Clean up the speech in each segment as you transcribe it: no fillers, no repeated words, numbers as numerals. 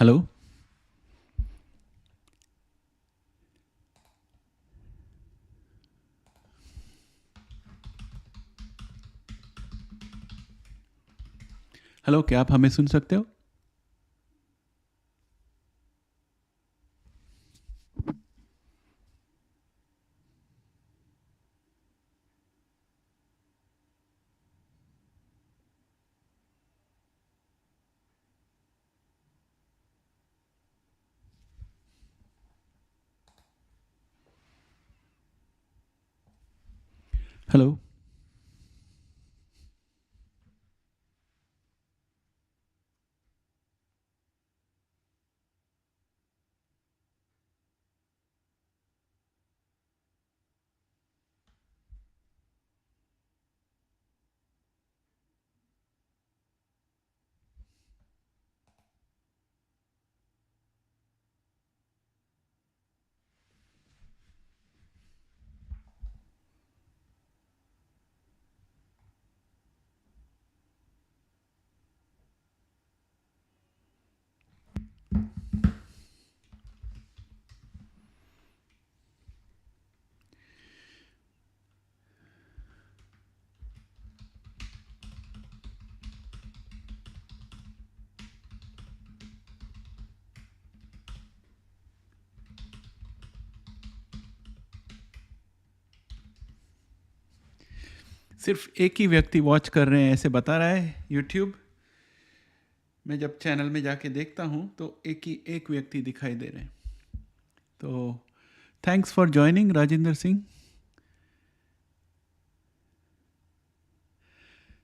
Hello. Hello, क्या आप हमें सुन सकते हो? हेलो। सिर्फ एक ही व्यक्ति वॉच कर रहे हैं ऐसे बता रहा है यूट्यूब। मैं जब चैनल में जाके देखता हूँ तो एक व्यक्ति दिखाई दे रहे हैं। तो thanks for joining Rajendra Singh.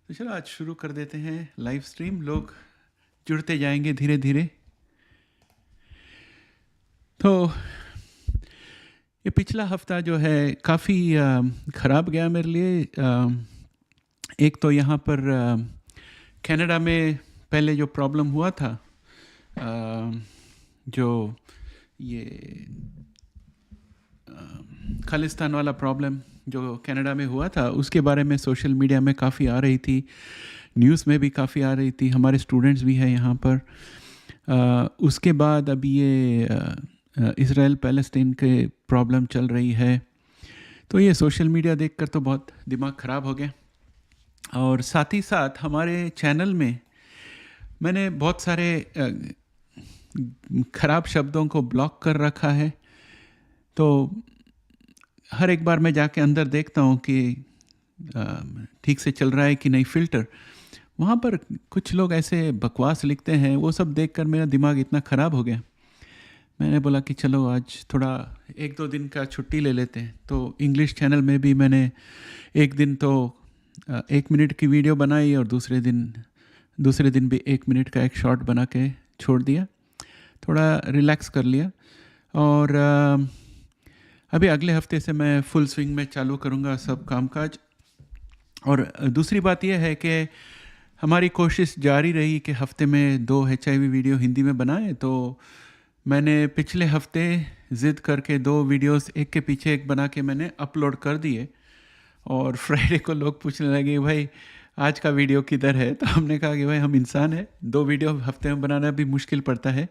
तो चलो आज शुरू कर देते हैं लाइव स्ट्रीम। लोग जुड़ते जाएंगे धीरे धीरे। तो ये पिछला हफ्ता जो है काफ़ी ख़राब गया मेरे लिए। एक तो यहाँ पर कनाडा में पहले जो प्रॉब्लम हुआ था, जो ये खालिस्तान वाला प्रॉब्लम जो कनाडा में हुआ था, उसके बारे में सोशल मीडिया में काफ़ी आ रही थी, न्यूज़ में भी काफ़ी आ रही थी। हमारे स्टूडेंट्स भी हैं यहाँ पर। उसके बाद अभी ये इसराइल पैलेस्टीन के प्रॉब्लम चल रही है। तो ये सोशल मीडिया देखकर तो बहुत दिमाग ख़राब हो गया। और साथ ही साथ हमारे चैनल में मैंने बहुत सारे ख़राब शब्दों को ब्लॉक कर रखा है। तो हर एक बार मैं जाके अंदर देखता हूँ कि ठीक से चल रहा है कि नहीं फ़िल्टर। वहाँ पर कुछ लोग ऐसे बकवास लिखते हैं, वो सब देखकर मेरा दिमाग इतना ख़राब हो गया। मैंने बोला कि चलो आज थोड़ा 1-2 दिन का छुट्टी ले लेते हैं। तो इंग्लिश चैनल में भी मैंने एक दिन तो 1 मिनट की वीडियो बनाई और दूसरे दिन भी 1 मिनट का एक शॉर्ट बना के छोड़ दिया, थोड़ा रिलैक्स कर लिया। और अभी अगले हफ्ते से मैं फुल स्विंग में चालू करूँगा सब कामकाज। और दूसरी बात यह है कि हमारी कोशिश जारी रही कि हफ्ते में 2 HIV वीडियो हिंदी में बनाएं। तो मैंने पिछले हफ्ते ज़िद करके 2 वीडियोस एक के पीछे एक बना के मैंने अपलोड कर दिए। और फ्राइडे को लोग पूछने लगे भाई आज का वीडियो किधर है। तो हमने कहा कि भाई हम इंसान हैं, 2 वीडियो हफ्ते में बनाना भी मुश्किल पड़ता है।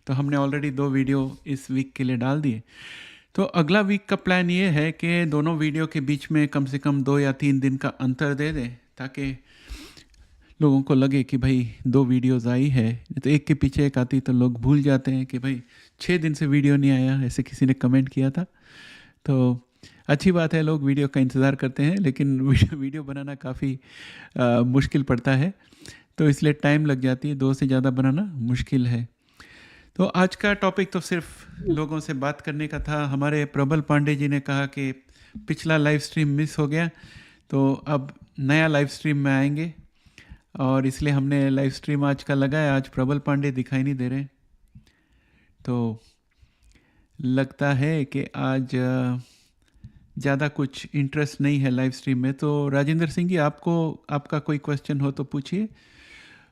तो हमने ऑलरेडी 2 वीडियो इस वीक के लिए डाल दिए। तो अगला वीक का प्लान ये है कि दोनों वीडियो के बीच में कम से कम 2 या 3 दिन का अंतर दे दें, ताकि लोगों को लगे कि भाई 2 वीडियोज़ आई है। तो एक के पीछे एक आती तो लोग भूल जाते हैं कि भाई 6 दिन से वीडियो नहीं आया, ऐसे किसी ने कमेंट किया था। तो अच्छी बात है, लोग वीडियो का इंतज़ार करते हैं, लेकिन वीडियो बनाना काफ़ी मुश्किल पड़ता है। तो इसलिए टाइम लग जाती है, 2 से ज़्यादा बनाना मुश्किल है। तो आज का टॉपिक तो सिर्फ लोगों से बात करने का था। हमारे प्रबल पांडे जी ने कहा कि पिछला लाइव स्ट्रीम मिस हो गया, तो अब नया लाइव स्ट्रीम में आएंगे, और इसलिए हमने लाइव स्ट्रीम आज का लगाया। आज प्रबल पांडे दिखाई नहीं दे रहे, तो लगता है कि आज ज़्यादा कुछ इंटरेस्ट नहीं है लाइव स्ट्रीम में। तो राजेंद्र सिंह जी, आपका कोई क्वेश्चन हो तो पूछिए,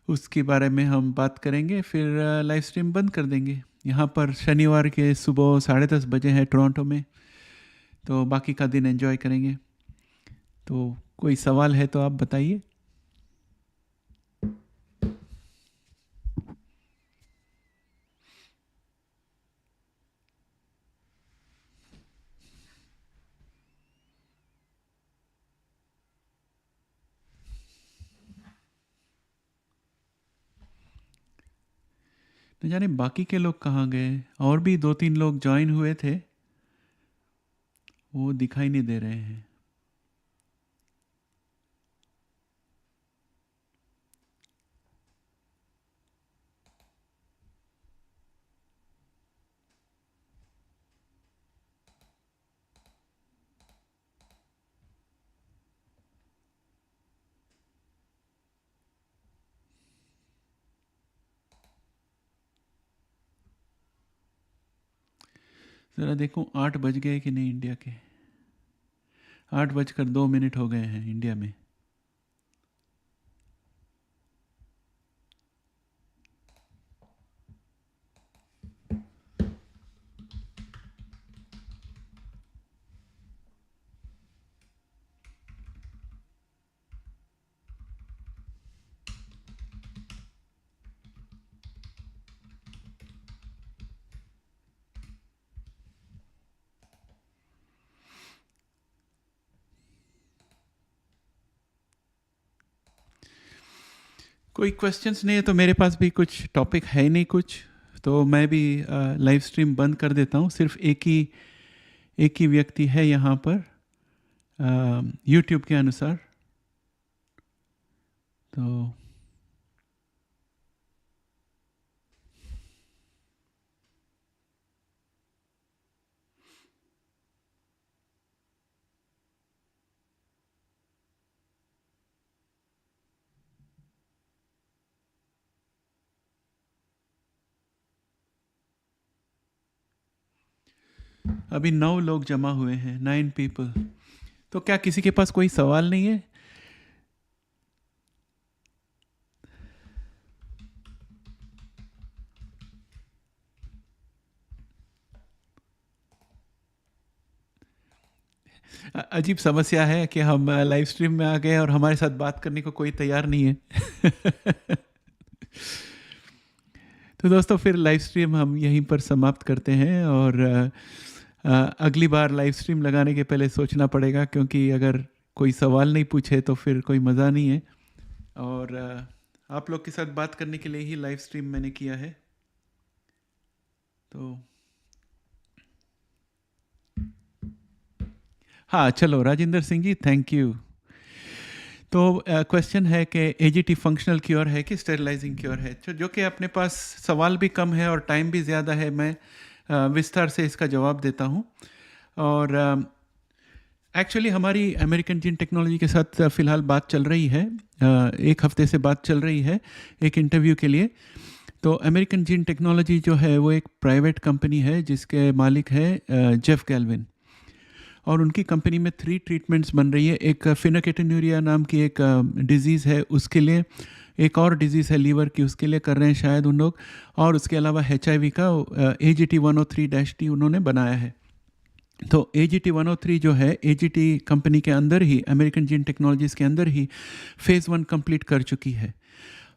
उसके बारे में हम बात करेंगे, फिर लाइव स्ट्रीम बंद कर देंगे। यहाँ पर शनिवार के सुबह 10:30 बजे है टोरंटो में, तो बाकी का दिन एंजॉय करेंगे। तो कोई सवाल है तो आप बताइए। न जाने बाकी के लोग कहाँ गए। और भी 2-3 लोग ज्वाइन हुए थे, वो दिखाई नहीं दे रहे हैं। ज़रा देखूं 8 बज गए कि नहीं इंडिया के। 8:02 हो गए हैं इंडिया में। कोई क्वेश्चंस नहीं है तो मेरे पास भी कुछ टॉपिक है नहीं कुछ, तो मैं भी लाइव स्ट्रीम बंद कर देता हूँ। सिर्फ एक ही व्यक्ति है यहाँ पर यूट्यूब के अनुसार। तो अभी 9 लोग जमा हुए हैं, 9 पीपल। तो क्या किसी के पास कोई सवाल नहीं है? अजीब समस्या है कि हम लाइव स्ट्रीम में आ गए और हमारे साथ बात करने को कोई तैयार नहीं है। तो दोस्तों फिर लाइव स्ट्रीम हम यहीं पर समाप्त करते हैं, और अगली बार लाइव स्ट्रीम लगाने के पहले सोचना पड़ेगा, क्योंकि अगर कोई सवाल नहीं पूछे तो फिर कोई मज़ा नहीं है। और आप लोग के साथ बात करने के लिए ही लाइव स्ट्रीम मैंने किया है। तो हाँ, चलो राजेंद्र सिंह जी, थैंक यू। तो क्वेश्चन है कि एजीटी फंक्शनल क्योर है कि स्टेरिलाइजिंग क्योर है, जो कि अपने पास सवाल भी कम है और टाइम भी ज़्यादा है। मैं विस्तार से इसका जवाब देता हूँ। और एक्चुअली हमारी अमेरिकन जीन टेक्नोलॉजी के साथ फ़िलहाल बात चल रही है, एक हफ्ते से बात चल रही है एक इंटरव्यू के लिए। तो अमेरिकन जीन टेक्नोलॉजी जो है वो एक प्राइवेट कंपनी है जिसके मालिक है जेफ गैल्विन, और उनकी कंपनी में 3 ट्रीटमेंट्स बन रही है। एक फिनोकेटिन्यूरिया नाम की एक डिज़ीज़ है, उसके लिए एक और डिज़ीज़ है लीवर की, उसके लिए कर रहे हैं शायद उन लोग, और उसके अलावा HIV का AGT 103-T उन्होंने बनाया है। तो AGT 103 जो है AGT कंपनी के अंदर ही, अमेरिकन जीन टेक्नोलॉजीज़ के अंदर ही फ़ेज़ 1 कंप्लीट कर चुकी है।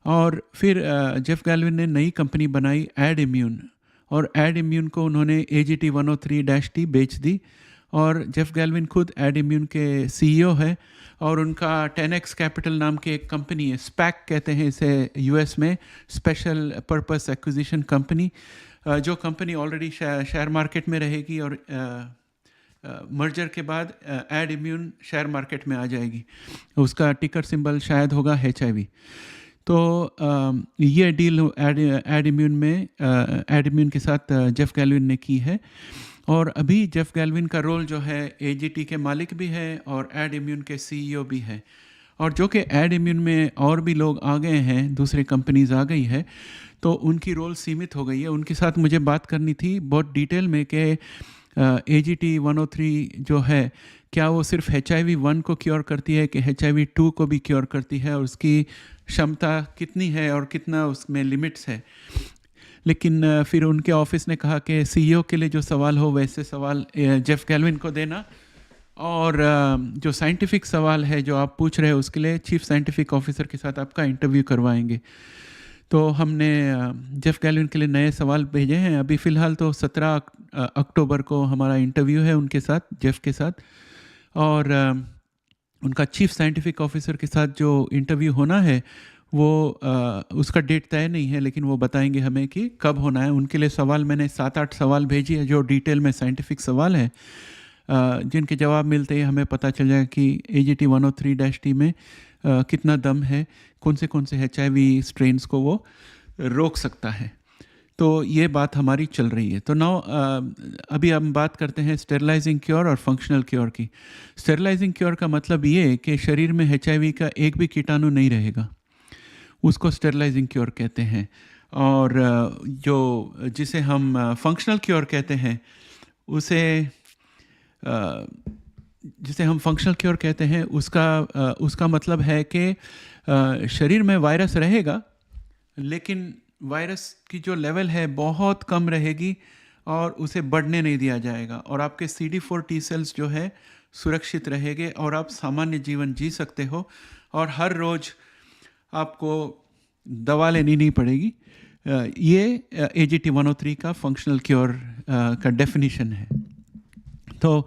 और फिर जेफ गैल्विन ने नई कंपनी बनाई एड इम्यून, और एड इम्यून को उन्होंने AGT 103-T बेच दी। और जेफ गैल्विन खुद एड इम्यून के CEO है, और उनका 10x कैपिटल नाम की एक कंपनी है, स्पैक कहते हैं इसे US में, स्पेशल पर्पस एक्विजिशन कंपनी, जो कंपनी ऑलरेडी शेयर मार्केट में रहेगी, और मर्जर के बाद एड इम्यून शेयर मार्केट में आ जाएगी। उसका टिकर सिंबल शायद होगा HIV। तो ये डील एड इम्यून के साथ जेफ गैल्विन ने की है। और अभी जेफ गैल्विन का रोल जो है AGT के मालिक भी है और एड इम्यून के CEO भी है, और जो कि एड इम्यून में और भी लोग आ गए हैं, दूसरी कंपनीज आ गई है, तो उनकी रोल सीमित हो गई है। उनके साथ मुझे बात करनी थी बहुत डिटेल में कि AGT 103 जो है क्या वो सिर्फ HIV-1 को क्योर करती है कि HIV-2 को भी क्योर करती है, और उसकी क्षमता कितनी है और कितना उसमें लिमिट्स है। लेकिन फिर उनके ऑफिस ने कहा कि CEO के लिए जो सवाल हो वैसे सवाल जेफ गैल्विन को देना, और जो साइंटिफिक सवाल है जो आप पूछ रहे हो उसके लिए चीफ साइंटिफिक ऑफिसर के साथ आपका इंटरव्यू करवाएंगे। तो हमने जेफ गैल्विन के लिए नए सवाल भेजे हैं। अभी फ़िलहाल तो 17 अक्टूबर को हमारा इंटरव्यू है उनके साथ, जेफ के साथ, और उनका चीफ साइंटिफिक ऑफिसर के साथ जो इंटरव्यू होना है वो उसका डेट तय नहीं है, लेकिन वो बताएंगे हमें कि कब होना है। उनके लिए सवाल मैंने 7-8 सवाल भेजी है जो डिटेल में साइंटिफिक सवाल है, जिनके जवाब मिलते ही हमें पता चल जाएगा कि AGT 103-T में कितना दम है, कौन से HIV स्ट्रेन्स को वो रोक सकता है। तो ये बात हमारी चल रही है। तो नाउ अभी हम बात करते हैं स्टेरलाइजिंग क्योर और फंक्शनल क्योर की। स्टेरलाइजिंग क्योर का मतलब ये कि शरीर में HIV का एक भी कीटाणु नहीं रहेगा, उसको स्टेरलाइजिंग क्योर कहते हैं। और जो जिसे हम फंक्शनल क्योर कहते हैं, उसे जिसे हम फंक्शनल क्योर कहते हैं, उसका मतलब है कि शरीर में वायरस रहेगा, लेकिन वायरस की जो लेवल है बहुत कम रहेगी और उसे बढ़ने नहीं दिया जाएगा, और आपके CD4 T सेल्स जो है सुरक्षित रहेंगे और आप सामान्य जीवन जी सकते हो, और हर रोज़ आपको दवा लेनी नहीं पड़ेगी। ये AGT 103 का फंक्शनल क्योर का डेफिनेशन है। तो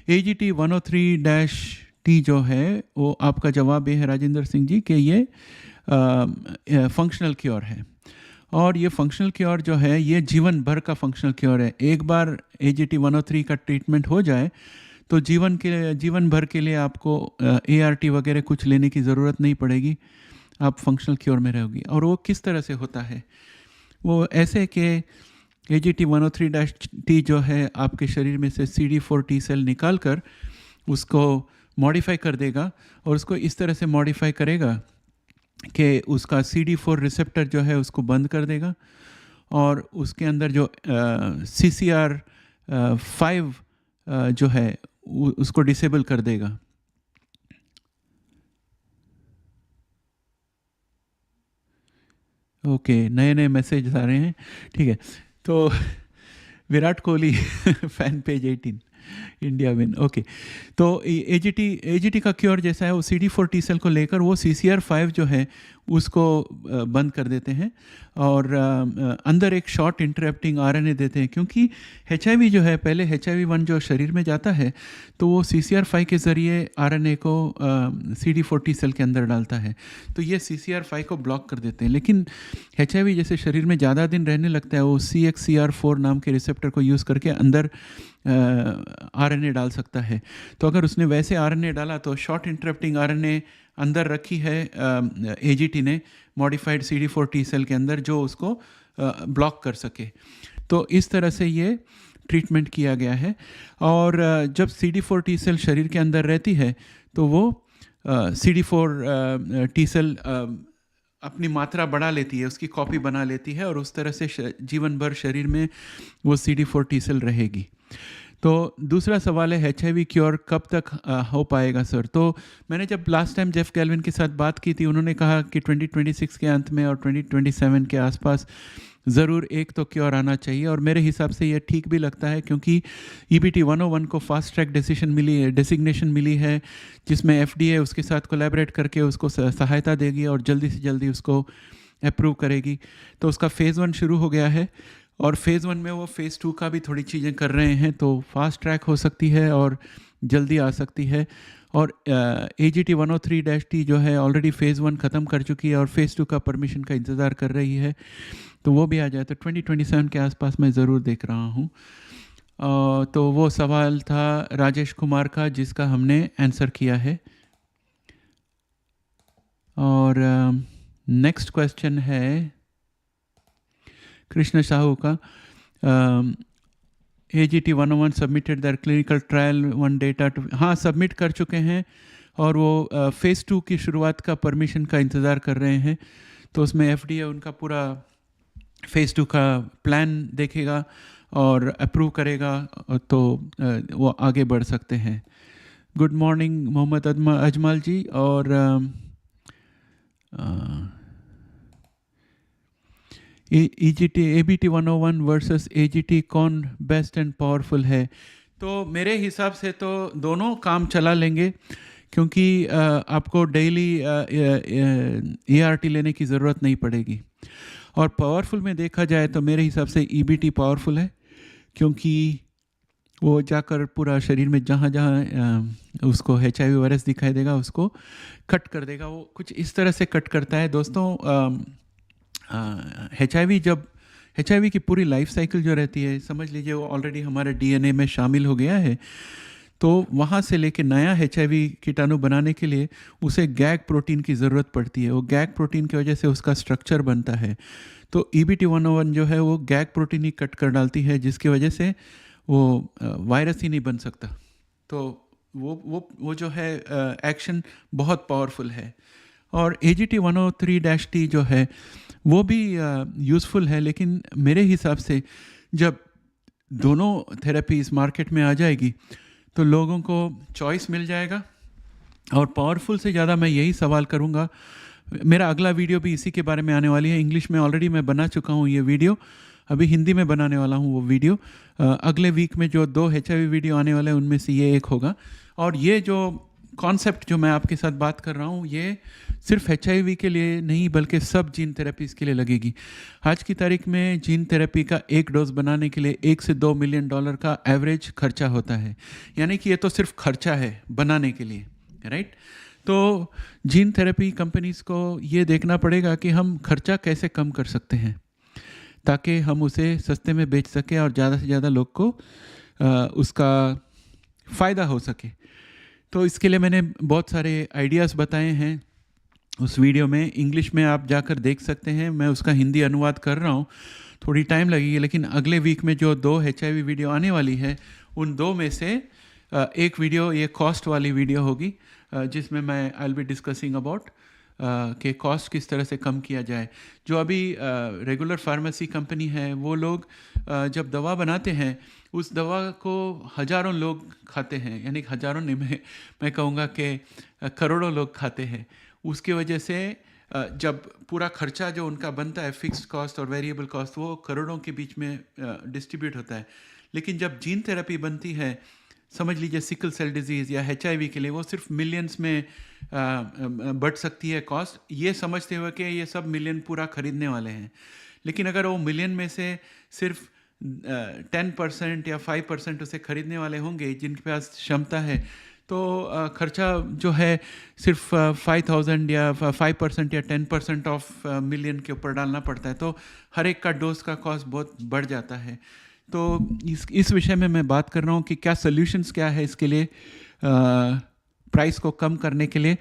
AGT 103-T जो है वो आपका जवाब ये है राजेंद्र सिंह जी कि ये फंक्शनल क्योर है। और ये फंक्शनल क्योर जो है ये जीवन भर का फंक्शनल क्योर है। एक बार AGT 103 का ट्रीटमेंट हो जाए तो जीवन भर के लिए आपको ART वगैरह कुछ लेने की ज़रूरत नहीं पड़ेगी, आप फंक्शनल क्योर में रहोगी। और वो किस तरह से होता है? वो ऐसे कि AGT 103-T जो है आपके शरीर में से CD4 T सेल निकाल कर उसको मॉडिफाई कर देगा, और उसको इस तरह से मॉडिफाई करेगा कि उसका CD4 रिसेप्टर जो है उसको बंद कर देगा, और उसके अंदर जो CCR5 जो है उसको डिसेबल कर देगा। ओके, नए मैसेज आ रहे हैं, ठीक है। तो Virat Kohli fan page 18 India win, okay. तो AGT का क्योर जैसा है, वो CD4 T सेल को लेकर वो CCR5 जो है उसको बंद कर देते हैं, और अंदर एक शॉर्ट इंटरप्टिंग RNA देते हैं, क्योंकि HIV जो है, पहले HIV-1 जो शरीर में जाता है तो वो CCR5 के ज़रिए RNA को CD4 T सेल के अंदर डालता है, तो ये CCR5 को ब्लॉक कर देते हैं। लेकिन HIV जैसे शरीर में ज़्यादा दिन रहने लगता है, वो CXCR4 नाम के रिसेप्टर को यूज़ करके अंदर RNA डाल सकता है। तो अगर उसने वैसे RNA डाला तो शॉर्ट इंटरप्टिंग RNA अंदर रखी है AGT ने मॉडिफाइड CD4 T सेल के अंदर, जो उसको ब्लॉक कर सके। तो इस तरह से ये ट्रीटमेंट किया गया है। और जब CD4 T सेल शरीर के अंदर रहती है तो वो CD4 T सेल अपनी मात्रा बढ़ा लेती है, उसकी कॉपी बना लेती है, और उस तरह से जीवन भर शरीर में वो CD4 T सेल रहेगी। तो दूसरा सवाल है HIV क्योर कब तक हो पाएगा सर? तो मैंने जब लास्ट टाइम जेफ गैल्विन के साथ बात की थी, उन्होंने कहा कि 2026 के अंत में और 2027 के आसपास ज़रूर एक तो क्योर आना चाहिए, और मेरे हिसाब से ये ठीक भी लगता है, क्योंकि EBT 101 को फास्ट ट्रैक डेसिग्नेशन मिली है, जिसमें FDA उसके साथ कोलैबोरेट करके उसको सहायता देगी और जल्दी से जल्दी उसको अप्रूव करेगी। तो उसका फ़ेज़ 1 शुरू हो गया है, और फ़ेज़ 1 में वो फ़ेज़ 2 का भी थोड़ी चीज़ें कर रहे हैं, तो फास्ट ट्रैक हो सकती है और जल्दी आ सकती है। और AGT 103-T जो है ऑलरेडी फ़ेज़ 1 ख़त्म कर चुकी है और फ़ेज़ 2 का परमिशन का इंतज़ार कर रही है, तो वो भी आ जाए तो 2027 के आसपास मैं ज़रूर देख रहा हूँ। तो वो सवाल था राजेश कुमार का, जिसका हमने आंसर किया है। और नेक्स्ट क्वेश्चन है कृष्ण साहू का। AGT 101 submitted that clinical trial 1 data to, हाँ सबमिट कर चुके हैं, और वो फ़ेज़ 2 की शुरुआत का परमिशन का इंतज़ार कर रहे हैं। तो उसमें FDA उनका पूरा फ़ेज़ 2 का प्लान देखेगा और अप्रूव करेगा, तो वो आगे बढ़ सकते हैं। गुड मॉर्निंग मोहम्मद अजमल जी। और ABT 101 वर्सेस AGT कौन बेस्ट एंड पावरफुल है? तो मेरे हिसाब से तो दोनों काम चला लेंगे, क्योंकि आपको डेली ART लेने की ज़रूरत नहीं पड़ेगी। और पावरफुल में देखा जाए तो मेरे हिसाब से EBT पावरफुल है, क्योंकि वो जाकर पूरा शरीर में जहाँ जहाँ उसको HIV वायरस दिखाई देगा उसको कट कर देगा। वो कुछ इस तरह से कट करता है दोस्तों। HIV की पूरी लाइफ साइकिल जो रहती है, समझ लीजिए वो ऑलरेडी हमारे DNA में शामिल हो गया है। तो वहाँ से लेके नया HIV कीटाणु बनाने के लिए उसे गैग प्रोटीन की ज़रूरत पड़ती है। वो गैग प्रोटीन की वजह से उसका स्ट्रक्चर बनता है। तो EBT-101 जो है वो गैग प्रोटीन ही कट कर डालती है, जिसकी वजह से वो वायरस ही नहीं बन सकता। तो वो जो है एक्शन बहुत पावरफुल है। और AGT-103-T जो है वो भी यूज़फुल है, लेकिन मेरे हिसाब से जब दोनों थेरेपी इस मार्केट में आ जाएगी तो लोगों को चॉइस मिल जाएगा। और पावरफुल से ज़्यादा मैं यही सवाल करूँगा। मेरा अगला वीडियो भी इसी के बारे में आने वाली है। इंग्लिश में ऑलरेडी मैं बना चुका हूँ ये वीडियो, अभी हिंदी में बनाने वाला हूँ वो वीडियो। अगले वीक में जो 2 HIV वीडियो आने वाले हैं उनमें से ये एक होगा। और ये जो कॉन्सेप्ट जो मैं आपके साथ बात कर रहा हूँ ये सिर्फ HIV के लिए नहीं बल्कि सब जीन थेरेपीज के लिए लगेगी। आज की तारीख में जीन थेरेपी का एक डोज बनाने के लिए $1 से $2 मिलियन का एवरेज खर्चा होता है। यानी कि ये तो सिर्फ खर्चा है बनाने के लिए, राइट। तो जीन थेरेपी कंपनीज को ये देखना पड़ेगा कि हम खर्चा कैसे कम कर सकते हैं ताकि हम उसे सस्ते में बेच सकें और ज़्यादा से ज़्यादा लोग को उसका फ़ायदा हो सके। तो इसके लिए मैंने बहुत सारे आइडियाज़ बताए हैं उस वीडियो में। इंग्लिश में आप जाकर देख सकते हैं, मैं उसका हिंदी अनुवाद कर रहा हूँ, थोड़ी टाइम लगेगी। लेकिन अगले वीक में जो 2 HIV वीडियो आने वाली है उन 2 में से एक वीडियो ये कॉस्ट वाली वीडियो होगी, जिसमें मैं I will be discussing about कि कॉस्ट किस तरह से कम किया जाए। जो अभी रेगुलर फार्मेसी कंपनी है वो लोग जब दवा बनाते हैं उस दवा को हज़ारों लोग खाते हैं, यानी हज़ारों नहीं, मैं कहूँगा कि करोड़ों लोग खाते हैं। उसकी वजह से जब पूरा खर्चा जो उनका बनता है फिक्स्ड कॉस्ट और वेरिएबल कॉस्ट वो करोड़ों के बीच में डिस्ट्रीब्यूट होता है। लेकिन जब जीन थेरेपी बनती है, समझ लीजिए सिकल सेल डिजीज़ या HIV के लिए, वो सिर्फ मिलियंस में बढ़ सकती है कॉस्ट, ये समझते हुए कि ये सब मिलियन पूरा खरीदने वाले हैं। लेकिन अगर वो मिलियन में से सिर्फ 10% या 5% उसे खरीदने वाले होंगे जिनके पास क्षमता है, तो खर्चा जो है सिर्फ 5,000 या 5% या 10% ऑफ मिलियन के ऊपर डालना पड़ता है। तो हर एक का डोज का कॉस्ट बहुत बढ़ जाता है। तो इस विषय में मैं बात कर रहा हूँ कि क्या सॉल्यूशंस क्या है इसके लिए, प्राइस को कम करने के लिए।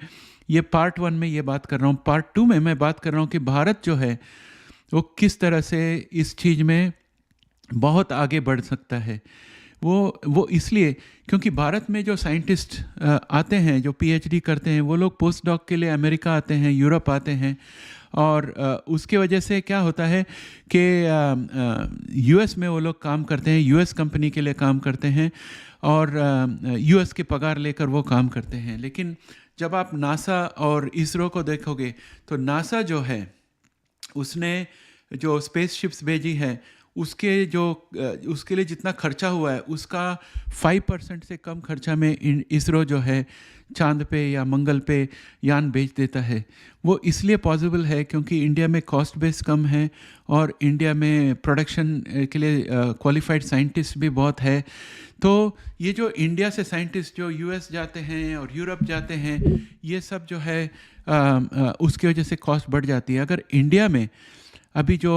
ये पार्ट 1 में ये बात कर रहा हूँ। पार्ट 2 में मैं बात कर रहा हूँ कि भारत जो है वो किस तरह से इस चीज़ में बहुत आगे बढ़ सकता है। वो इसलिए क्योंकि भारत में जो साइंटिस्ट आते हैं, जो PhD करते हैं, वो लोग पोस्ट डॉक के लिए अमेरिका आते हैं, यूरोप आते हैं। और उसके वजह से क्या होता है कि US में वो लोग काम करते हैं, US कंपनी के लिए काम करते हैं और US के पगार लेकर वो काम करते हैं। लेकिन जब आप नासा और इसरो को देखोगे तो नासा जो है उसने जो स्पेसशिप्स भेजी है उसके लिए जितना खर्चा हुआ है उसका 5% से कम खर्चा में इसरो जो है चांद पे या मंगल पे यान भेज देता है। वो इसलिए पॉसिबल है क्योंकि इंडिया में कॉस्ट बेस कम है और इंडिया में प्रोडक्शन के लिए क्वालिफाइड साइंटिस्ट भी बहुत है। तो ये जो इंडिया से साइंटिस्ट जो US जाते हैं और यूरोप जाते हैं, ये सब जो है उसकी वजह से कॉस्ट बढ़ जाती है। अगर इंडिया में अभी जो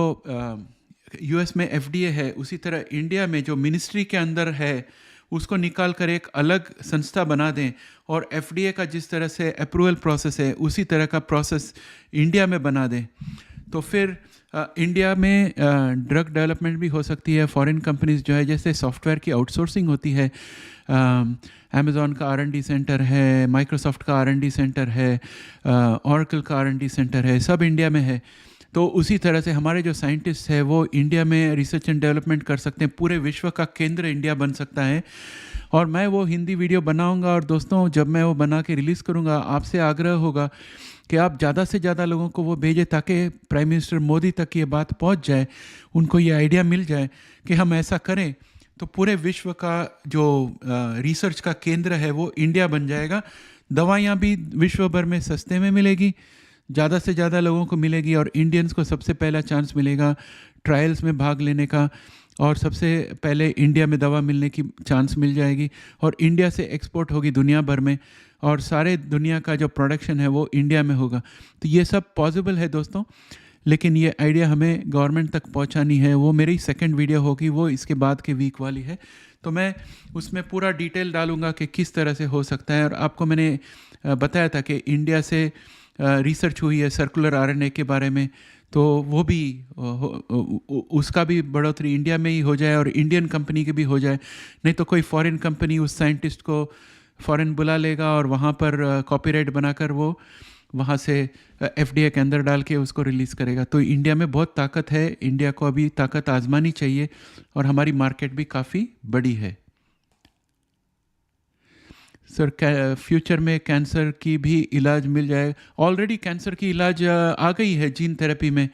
US में FDA है, उसी तरह इंडिया में जो मिनिस्ट्री के अंदर है उसको निकाल कर एक अलग संस्था बना दें और FDA का जिस तरह से अप्रूवल प्रोसेस है उसी तरह का प्रोसेस इंडिया में बना दें, तो फिर इंडिया में ड्रग डेवलपमेंट भी हो सकती है। फॉरेन कंपनीज जो है, जैसे सॉफ्टवेयर की आउटसोर्सिंग होती है, अमेज़ॉन का R&D सेंटर है, माइक्रोसॉफ्ट का R&D सेंटर है, ऑरेकल का R&D सेंटर है, सब इंडिया में है। तो उसी तरह से हमारे जो साइंटिस्ट हैं वो इंडिया में रिसर्च एंड डेवलपमेंट कर सकते हैं। पूरे विश्व का केंद्र इंडिया बन सकता है। और मैं वो हिंदी वीडियो बनाऊंगा और दोस्तों जब मैं वो बना के रिलीज़ करूंगा, आपसे आग्रह होगा कि आप ज़्यादा से ज़्यादा लोगों को वो भेजें ताकि प्राइम मिनिस्टर मोदी तक ये बात पहुंच जाए, उनको ये आइडिया मिल जाए कि हम ऐसा करें तो पूरे विश्व का जो रिसर्च का केंद्र है वो इंडिया बन जाएगा। दवाइयाँ भी विश्व भर में सस्ते में मिलेगी, ज़्यादा से ज़्यादा लोगों को मिलेगी और इंडियंस को सबसे पहला चांस मिलेगा ट्रायल्स में भाग लेने का। और सबसे पहले इंडिया में दवा मिलने की चांस मिल जाएगी और इंडिया से एक्सपोर्ट होगी दुनिया भर में, और सारे दुनिया का जो प्रोडक्शन है वो इंडिया में होगा। तो ये सब पॉसिबल है दोस्तों, लेकिन ये आइडिया हमें गवर्नमेंट तक पहुंचानी है। वो मेरी सेकंड वीडियो होगी, वो इसके बाद के वीक वाली है, तो मैं उसमें पूरा डिटेल डालूंगा कि किस तरह से हो सकता है। और आपको मैंने बताया था कि इंडिया से रिसर्च हुई है सर्कुलर आरएनए के बारे में, तो वो भी उसका भी बढ़ोतरी इंडिया में ही हो जाए और इंडियन कंपनी की भी हो जाए। नहीं तो कोई फॉरेन कंपनी उस साइंटिस्ट को फॉरेन बुला लेगा और वहाँ पर कॉपीराइट बनाकर वो वहाँ से एफडीए के अंदर डाल के उसको रिलीज़ करेगा। तो इंडिया में बहुत ताकत है, इंडिया को अभी ताकत आजमानी चाहिए, और हमारी मार्केट भी काफ़ी बड़ी है। सर फ्यूचर में कैंसर की भी इलाज मिल जाए? ऑलरेडी कैंसर की इलाज आ गई है जीन थेरेपी में।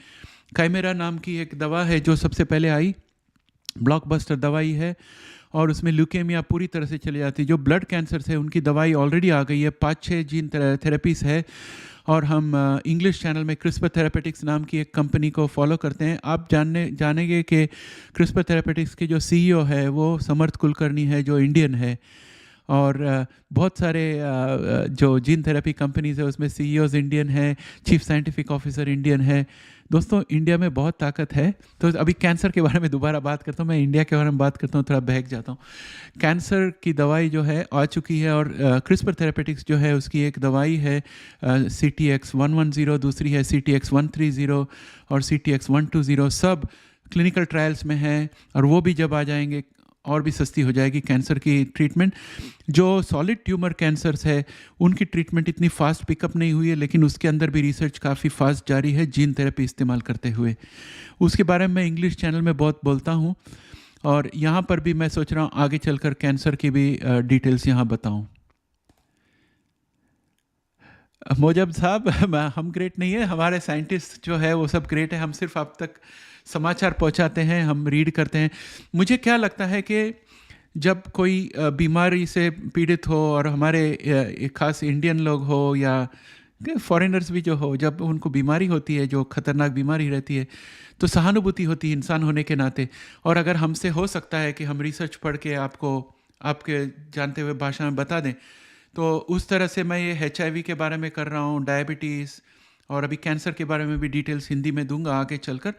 काइमेरा नाम की एक दवा है जो सबसे पहले आई, ब्लॉकबस्टर दवाई है, और उसमें ल्यूकेमिया पूरी तरह से चली जाती है। जो ब्लड कैंसर है उनकी दवाई ऑलरेडी आ गई है, 5-6 जीन थेरेपीज है। और हम इंग्लिश चैनल में क्रिस्पर थेरेपेटिक्स नाम की एक कंपनी को फॉलो करते हैं। आप जानेंगे कि क्रिस्पर थेरेपेटिक्स के जो सीईओ है वो समर्थ कुलकर्णी है, जो इंडियन है, और बहुत सारे जो जीन थेरेपी कंपनीज है उसमें सीईओज इंडियन है, चीफ साइंटिफिक ऑफिसर इंडियन है। दोस्तों इंडिया में बहुत ताकत है। तो अभी कैंसर के बारे में दोबारा बात करता हूँ, मैं इंडिया के बारे में बात करता हूँ, थोड़ा बहक जाता हूँ। कैंसर की दवाई जो है आ चुकी है, और क्रिस्पर थेरेपेटिक्स जो है उसकी एक दवाई है CTX110, दूसरी है CTX130 और CTX120, सब क्लिनिकल ट्रायल्स में है, और वो भी जब आ जाएंगे और भी सस्ती हो जाएगी कैंसर की ट्रीटमेंट। जो सॉलिड ट्यूमर कैंसर्स है उनकी ट्रीटमेंट इतनी फास्ट पिकअप नहीं हुई है, लेकिन उसके अंदर भी रिसर्च काफ़ी फास्ट जारी है जीन थेरेपी इस्तेमाल करते हुए। उसके बारे में मैं इंग्लिश चैनल में बहुत बोलता हूँ, और यहाँ पर भी मैं सोच रहा हूँ आगे चलकर कैंसर की भी डिटेल्स यहाँ बताऊँ। मोजब साहब, हम ग्रेट नहीं है, हमारे साइंटिस्ट जो है वो सब ग्रेट है, हम सिर्फ आप तक समाचार पहुंचाते हैं, हम रीड करते हैं। मुझे क्या लगता है कि जब कोई बीमारी से पीड़ित हो, और हमारे खास इंडियन लोग हो या फॉरेनर्स भी जो हो, जब उनको बीमारी होती है जो खतरनाक बीमारी रहती है, तो सहानुभूति होती है इंसान होने के नाते। और अगर हमसे हो सकता है कि हम रिसर्च पढ़ के आपको आपके जानते हुए भाषा में बता दें, तो उस तरह से मैं ये HIV के बारे में कर रहा हूँ, डायबिटीज़, और अभी कैंसर के बारे में भी डिटेल्स हिंदी में दूंगा आगे चलकर।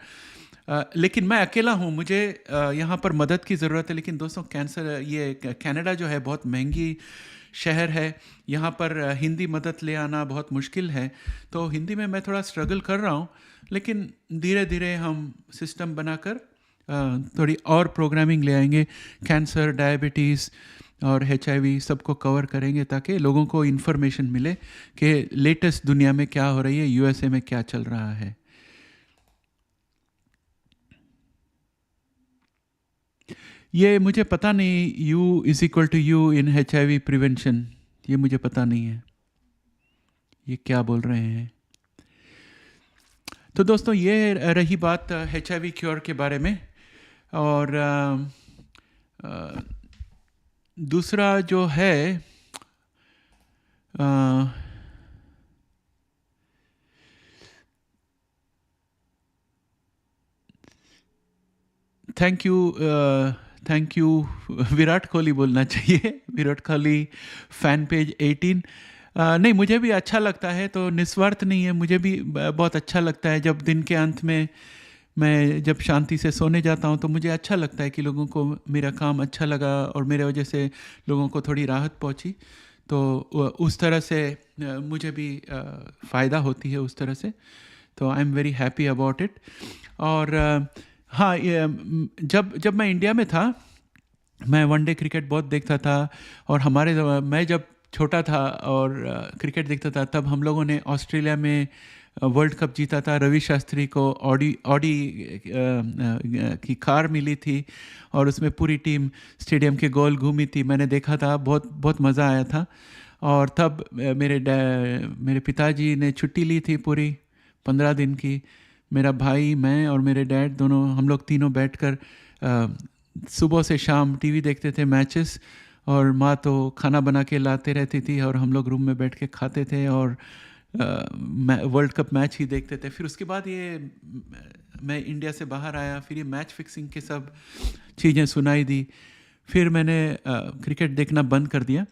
लेकिन मैं अकेला हूँ, मुझे यहाँ पर मदद की ज़रूरत है। लेकिन दोस्तों कैंसर, ये कनाडा जो है बहुत महंगी शहर है, यहाँ पर हिंदी मदद ले आना बहुत मुश्किल है। तो हिंदी में मैं थोड़ा स्ट्रगल कर रहा हूँ, लेकिन धीरे धीरे हम सिस्टम बनाकर थोड़ी और प्रोग्रामिंग ले आएंगे। कैंसर, डायबिटीज़ और HIV सबको कवर करेंगे, ताकि लोगों को इन्फॉर्मेशन मिले कि लेटेस्ट दुनिया में क्या हो रही है, USA में क्या चल रहा है। ये मुझे पता नहीं, U=U इन HIV प्रिवेंशन, ये मुझे पता नहीं है ये क्या बोल रहे हैं। तो दोस्तों ये रही बात HIV क्योर के बारे में। और दूसरा जो है, थैंक यू विराट कोहली बोलना चाहिए, विराट कोहली फैन पेज 18। नहीं, मुझे भी अच्छा लगता है, तो निस्वार्थ नहीं है, मुझे भी बहुत अच्छा लगता है जब दिन के अंत में मैं जब शांति से सोने जाता हूँ, तो मुझे अच्छा लगता है कि लोगों को मेरा काम अच्छा लगा और मेरे वजह से लोगों को थोड़ी राहत पहुँची। तो उस तरह से मुझे भी फ़ायदा होती है उस तरह से, तो I am very happy about it. और हाँ, जब मैं इंडिया में था, मैं वनडे क्रिकेट बहुत देखता था, और मैं जब छोटा था और क्रिकेट देखता था, तब हम लोगों ने ऑस्ट्रेलिया में वर्ल्ड कप जीता था। रवि शास्त्री को ऑडी की कार मिली थी, और उसमें पूरी टीम स्टेडियम के गोल घूमी थी, मैंने देखा था, बहुत बहुत मज़ा आया था। और तब मेरे पिताजी ने छुट्टी ली थी पूरी 15 दिन की। मेरा भाई, मैं और मेरे डैड दोनों, हम लोग तीनों बैठकर सुबह से शाम टीवी देखते थे, मैचेस, और माँ तो खाना बना के लाते रहती थी, और हम लोग रूम में बैठ के खाते थे और वर्ल्ड कप मैच ही देखते थे। फिर उसके बाद ये मैं इंडिया से बाहर आया, फिर ये मैच फिक्सिंग के सब चीज़ें सुनाई दी, फिर मैंने क्रिकेट देखना बंद कर दिया।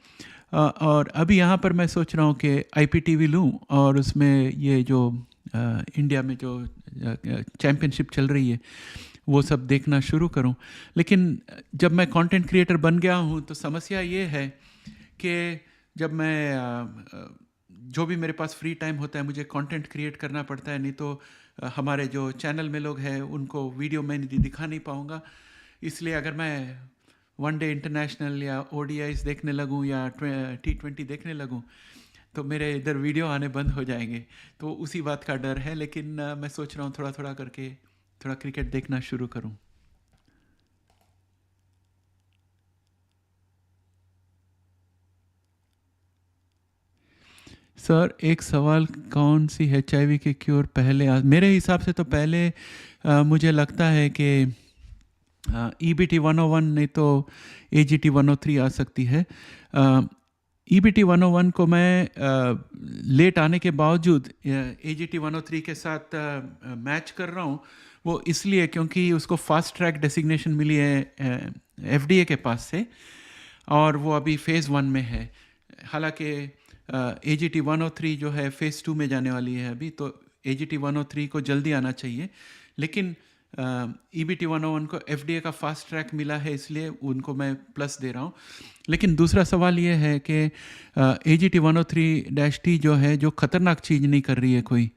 और अभी यहाँ पर मैं सोच रहा हूँ कि IPTV लूँ और उसमें ये जो इंडिया में जो चैम्पियनशिप चल रही है वो सब देखना शुरू करूं। लेकिन जब मैं कंटेंट क्रिएटर बन गया हूं तो समस्या ये है कि जब मैं जो भी मेरे पास फ्री टाइम होता है मुझे कंटेंट क्रिएट करना पड़ता है, नहीं तो हमारे जो चैनल में लोग हैं उनको वीडियो मैं दिखा नहीं पाऊंगा। इसलिए अगर मैं वनडे इंटरनेशनल या ODIs देखने लगूं या T20 देखने लगूं तो मेरे इधर वीडियो आने बंद हो जाएंगे। तो उसी बात का डर है, लेकिन मैं सोच रहा हूँ थोड़ा थोड़ा करके थोड़ा क्रिकेट देखना शुरू करूं। सर एक सवाल, कौन सी HIV के क्योर पहले मेरे हिसाब से तो पहले मुझे लगता है कि EBT 101 नहीं तो AGT 103 आ सकती है। EBT 101 को मैं लेट आने के बावजूद AGT 103 के साथ मैच कर रहा हूँ, वो इसलिए क्योंकि उसको फास्ट ट्रैक डेसिग्नेशन मिली है FDA के पास से, और वो अभी फेज़ 1 में है। हालांकि AGT 103 जो है फेज़ 2 में जाने वाली है अभी, तो AGT 103 को जल्दी आना चाहिए, लेकिन EBT 101 को FDA का फास्ट ट्रैक मिला है, इसलिए उनको मैं प्लस दे रहा हूँ। लेकिन दूसरा सवाल ये है कि AGT 103-T जो है, जो ख़तरनाक चीज़ नहीं कर रही है कोई,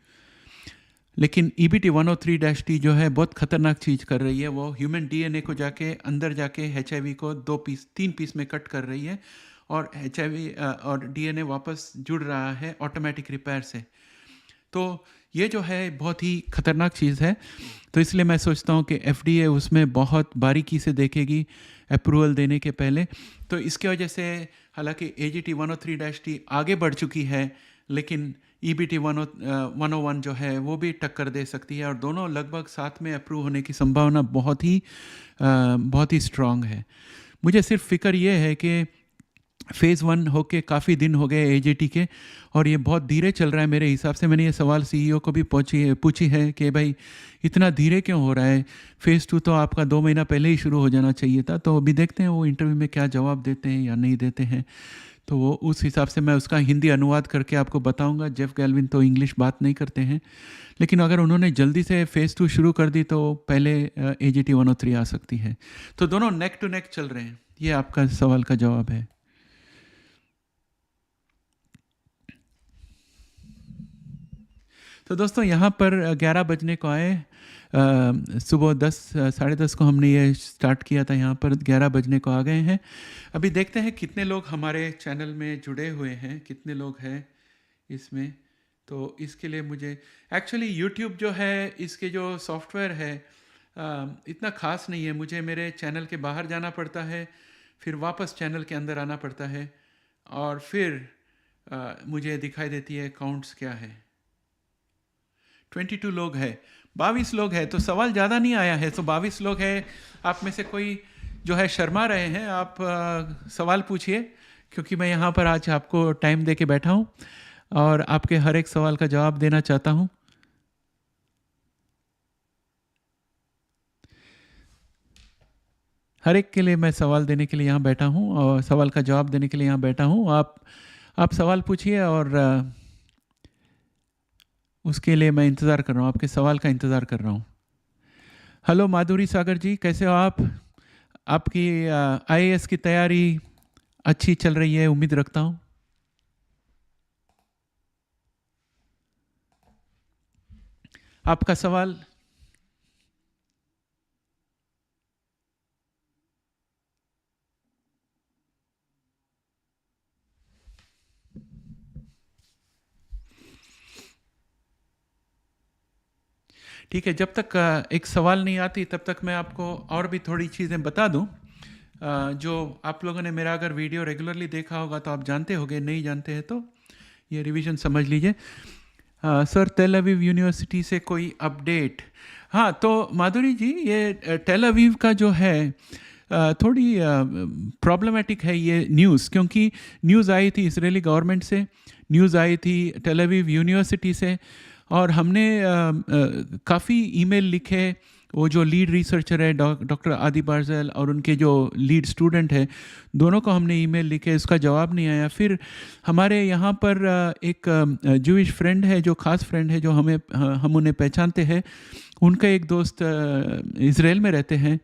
लेकिन EBT 103-T जो है बहुत ख़तरनाक चीज़ कर रही है। वो ह्यूमन DNA को जाके अंदर जाके HIV को 3 पीस में कट कर रही है, और HIV और DNA वापस जुड़ रहा है ऑटोमेटिक रिपेयर से। तो ये जो है बहुत ही ख़तरनाक चीज़ है, तो इसलिए मैं सोचता हूँ कि FDA उसमें बहुत बारीकी से देखेगी अप्रूवल देने के पहले। तो इसके वजह से हालांकि AGT 103-T आगे बढ़ चुकी है, लेकिन EBT 101 जो है वो भी टक्कर दे सकती है, और दोनों लगभग साथ में अप्रूव होने की संभावना बहुत ही स्ट्रांग है। मुझे सिर्फ फ़िक्र ये है कि फेज़ 1 होके काफ़ी दिन हो गए AGT के, और ये बहुत धीरे चल रहा है मेरे हिसाब से। मैंने ये सवाल CEO को भी पूछी है कि भाई इतना धीरे क्यों हो रहा है, फेज़ 2 तो आपका 2 महीना पहले ही शुरू हो जाना चाहिए था। तो अभी देखते हैं वो इंटरव्यू में क्या जवाब देते हैं या नहीं देते हैं, तो वो उस हिसाब से मैं उसका हिंदी अनुवाद करके आपको बताऊंगा। जेफ गैल्विन तो इंग्लिश बात नहीं करते हैं, लेकिन अगर उन्होंने जल्दी से फेज़ 2 शुरू कर दी तो पहले AGT 103 आ सकती है। तो दोनों नेक टू नेक चल रहे हैं। ये आपका सवाल का जवाब है। तो दोस्तों यहाँ पर 11 बजने को आए, सुबह 10 साढ़े 10 को हमने ये स्टार्ट किया था, यहाँ पर 11 बजने को आ गए हैं। अभी देखते हैं कितने लोग हमारे चैनल में जुड़े हुए हैं, कितने लोग हैं इसमें। तो इसके लिए मुझे एक्चुअली YouTube जो है, इसके जो सॉफ्टवेयर है इतना ख़ास नहीं है। मुझे मेरे चैनल के बाहर जाना पड़ता है, फिर वापस चैनल के अंदर आना पड़ता है, और फिर मुझे दिखाई देती है काउंट्स क्या है। 22 लोग हैं, 22 लोग हैं, तो सवाल ज़्यादा नहीं आया है। तो 22 लोग हैं, आप में से कोई जो है शर्मा रहे हैं, आप सवाल पूछिए, क्योंकि मैं यहाँ पर आज आपको टाइम दे के बैठा हूँ और आपके हर एक सवाल का जवाब देना चाहता हूँ। हर एक के लिए मैं सवाल देने के लिए यहाँ बैठा हूँ, और सवाल का जवाब देने के लिए यहाँ बैठा हूँ। आप सवाल पूछिए, और उसके लिए मैं इंतज़ार कर रहा हूँ, आपके सवाल का इंतज़ार कर रहा हूँ। हेलो माधुरी सागर जी, कैसे हो आप? आपकी IAS की तैयारी अच्छी चल रही है, उम्मीद रखता हूँ। आपका सवाल। ठीक है, जब तक एक सवाल नहीं आती तब तक मैं आपको और भी थोड़ी चीज़ें बता दूं। जो आप लोगों ने मेरा अगर वीडियो रेगुलरली देखा होगा तो आप जानते होंगे, नहीं जानते हैं तो ये रिवीजन समझ लीजिए। सर टेल अवीव यूनिवर्सिटी से कोई अपडेट? हाँ, तो माधुरी जी, ये टेल अवीव का जो है थोड़ी प्रॉब्लमेटिक है ये न्यूज़, क्योंकि न्यूज़ आई थी इजरायली गवर्नमेंट से, न्यूज़ आई थी टेल अवीव यूनिवर्सिटी से, और हमने काफ़ी ईमेल लिखे। वो जो लीड रिसर्चर है डॉक्टर आदि बारज़ल और उनके जो लीड स्टूडेंट है, दोनों को हमने ईमेल लिखे, इसका जवाब नहीं आया। फिर हमारे यहाँ पर एक जूइश फ्रेंड है, जो ख़ास फ्रेंड है, जो हम उन्हें पहचानते हैं, उनका एक दोस्त इज़राइल में रहते हैं,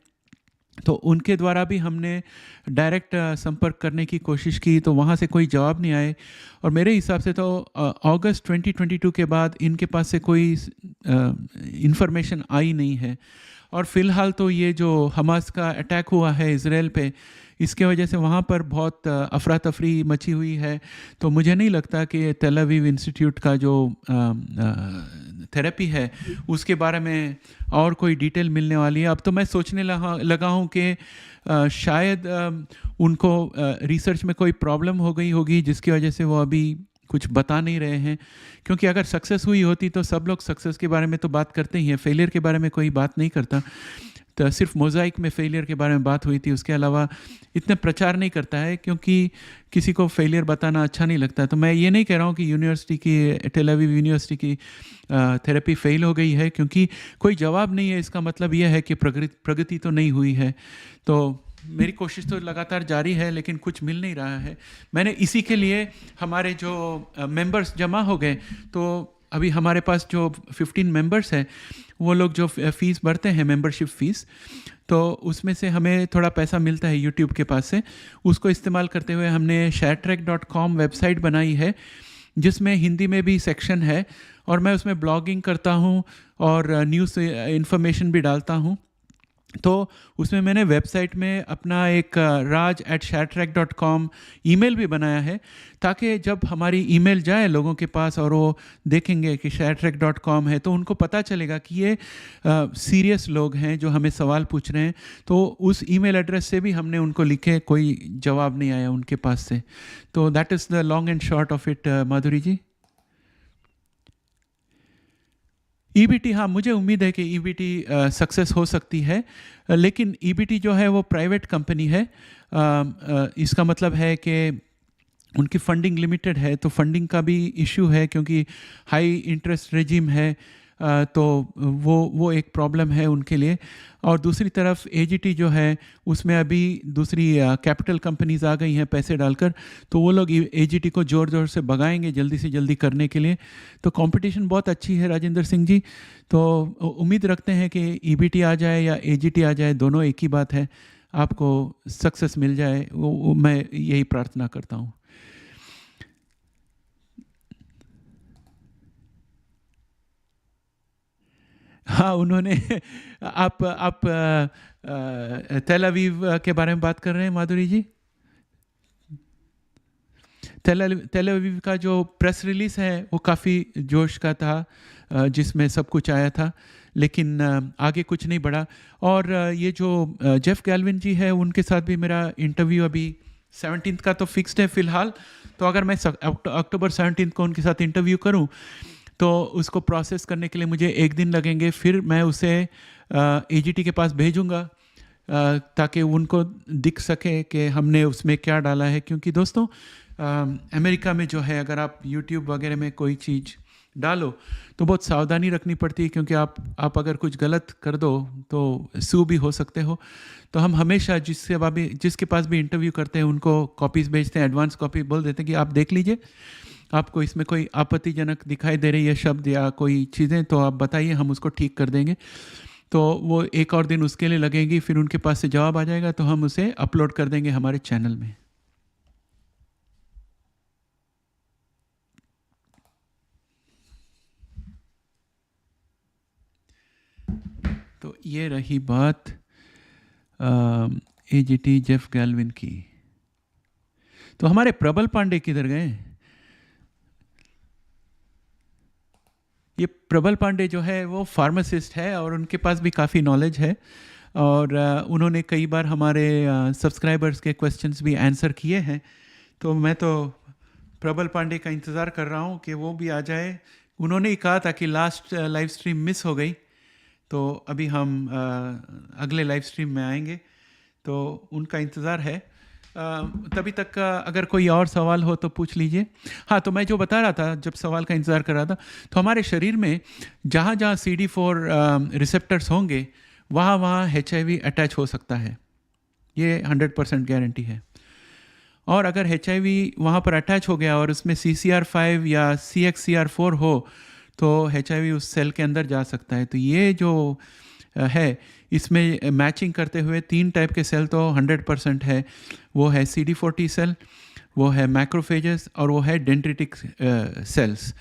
तो उनके द्वारा भी हमने डायरेक्ट संपर्क करने की कोशिश की, तो वहाँ से कोई जवाब नहीं आए। और मेरे हिसाब से तो अगस्त 2022 के बाद इनके पास से कोई इंफॉर्मेशन आई नहीं है। और फ़िलहाल तो ये जो हमास का अटैक हुआ है इज़राइल पे, इसके वजह से वहाँ पर बहुत अफरा तफरी मची हुई है। तो मुझे नहीं लगता कि तेल अवीव इंस्टीट्यूट का जो थेरेपी है उसके बारे में और कोई डिटेल मिलने वाली है। अब तो मैं सोचने लगा हूँ कि शायद उनको रिसर्च में कोई प्रॉब्लम हो गई होगी, जिसकी वजह से वो अभी कुछ बता नहीं रहे हैं। क्योंकि अगर सक्सेस हुई होती तो सब लोग सक्सेस के बारे में तो बात करते ही हैं, फेलियर के बारे में कोई बात नहीं करता। तो सिर्फ मोज़ाइक में फेलियर के बारे में बात हुई थी, उसके अलावा इतना प्रचार नहीं करता है, क्योंकि किसी को फेलियर बताना अच्छा नहीं लगता। तो मैं ये नहीं कह रहा हूँ कि यूनिवर्सिटी की, टेल अवीव यूनिवर्सिटी की थेरेपी फेल हो गई है, क्योंकि कोई जवाब नहीं है, इसका मतलब यह है कि प्रगति तो नहीं हुई है। तो मेरी कोशिश तो लगातार जारी है, लेकिन कुछ मिल नहीं रहा है। मैंने इसी के लिए हमारे जो मेंबर्स जमा हो गए, तो अभी हमारे पास जो 15 मेंबर्स हैं, वो लोग जो फ़ीस भरते हैं, मेंबरशिप फ़ीस, तो उसमें से हमें थोड़ा पैसा मिलता है यूट्यूब के पास से। उसको इस्तेमाल करते हुए हमने sharetrack.com वेबसाइट बनाई है, जिसमें हिंदी में भी सेक्शन है, और मैं उसमें ब्लॉगिंग करता हूँ और न्यूज़ इन्फॉर्मेशन भी डालता हूँ। तो उसमें मैंने वेबसाइट में अपना एक raj@sharetrack.com ईमेल भी बनाया है, ताकि जब हमारी ईमेल जाए लोगों के पास और वो देखेंगे कि sharetrack.com है, तो उनको पता चलेगा कि ये सीरियस लोग हैं जो हमें सवाल पूछ रहे हैं। तो उस ईमेल एड्रेस से भी हमने उनको लिखे, कोई जवाब नहीं आया उनके पास से। तो that is the long and short of it, Madhuri ji. EBT, हाँ, मुझे उम्मीद है कि ईबीटी सक्सेस हो सकती है, लेकिन ईबीटी जो है वो प्राइवेट कंपनी है। इसका मतलब है कि उनकी फंडिंग लिमिटेड है, तो फंडिंग का भी इशू है, क्योंकि हाई इंटरेस्ट रेजिम है। तो वो एक प्रॉब्लम है उनके लिए। और दूसरी तरफ एजीटी जो है, उसमें अभी दूसरी कैपिटल कंपनीज आ गई हैं पैसे डालकर, तो वो लोग एजीटी को ज़ोर ज़ोर से भगाएंगे जल्दी से जल्दी करने के लिए। तो कंपटीशन बहुत अच्छी है राजेंद्र सिंह जी। तो उम्मीद रखते हैं कि ईबीटी आ जाए या एजीटी आ जाए, दोनों एक ही बात है, आपको सक्सेस मिल जाए, वो मैं यही प्रार्थना करता हूँ। हाँ, उन्होंने आप तेल अवीव के बारे में बात कर रहे हैं माधुरी जी? तेल अवीव का जो प्रेस रिलीज़ है वो काफ़ी जोश का था, जिसमें सब कुछ आया था, लेकिन आगे कुछ नहीं बढ़ा। और ये जो जेफ गैल्विन जी है, उनके साथ भी मेरा इंटरव्यू अभी 17 का तो फिक्स्ड है फ़िलहाल। तो अगर मैं अक्टूबर 17 को उनके साथ इंटरव्यू करूं, तो उसको प्रोसेस करने के लिए मुझे 1 दिन लगेंगे। फिर मैं उसे एजीटी के पास भेजूंगा, ताकि उनको दिख सके कि हमने उसमें क्या डाला है। क्योंकि दोस्तों, अमेरिका में जो है, अगर आप यूट्यूब वगैरह में कोई चीज़ डालो तो बहुत सावधानी रखनी पड़ती है, क्योंकि आप अगर कुछ गलत कर दो तो सू भी हो सकते हो। तो हम हमेशा जिसके पास भी इंटरव्यू करते हैं उनको कॉपीज़ भेजते हैं, एडवांस कॉपी बोल देते हैं कि आप देख लीजिए, आपको इसमें कोई आपत्तिजनक दिखाई दे रही है शब्द या कोई चीज़ें, तो आप बताइए, हम उसको ठीक कर देंगे। तो वो 1 और दिन उसके लिए लगेगी, फिर उनके पास से जवाब आ जाएगा, तो हम उसे अपलोड कर देंगे हमारे चैनल में। तो ये रही बात एजीटी जेफ गैल्विन की। तो हमारे प्रबल पांडे किधर गए? ये प्रबल पांडे जो है वो फार्मासिस्ट है, और उनके पास भी काफ़ी नॉलेज है, और उन्होंने कई बार हमारे सब्सक्राइबर्स के क्वेश्चंस भी आंसर किए हैं। तो मैं तो प्रबल पांडे का इंतज़ार कर रहा हूँ कि वो भी आ जाए। उन्होंने ही कहा था कि लास्ट लाइव स्ट्रीम मिस हो गई, तो अभी हम अगले लाइव स्ट्रीम में आएंगे। तो उनका इंतज़ार है। तभी तक का अगर कोई और सवाल हो तो पूछ लीजिए। हाँ, तो मैं जो बता रहा था, जब सवाल का इंतज़ार कर रहा था, तो हमारे शरीर में जहाँ जहाँ CD4 रिसेप्टर्स होंगे, वहाँ वहाँ HIV अटैच हो सकता है। ये 100% गारंटी है। और अगर HIV वहाँ पर अटैच हो गया और उसमें CCR5 या CXCR4 हो, तो HIV उस सेल के अंदर जा सकता है। तो ये जो है, इसमें मैचिंग करते हुए 3 टाइप के सेल तो 100% है। वो है CD4 T सेल, वो है मैक्रोफेजेस और वो है डेंड्रिटिक सेल्स।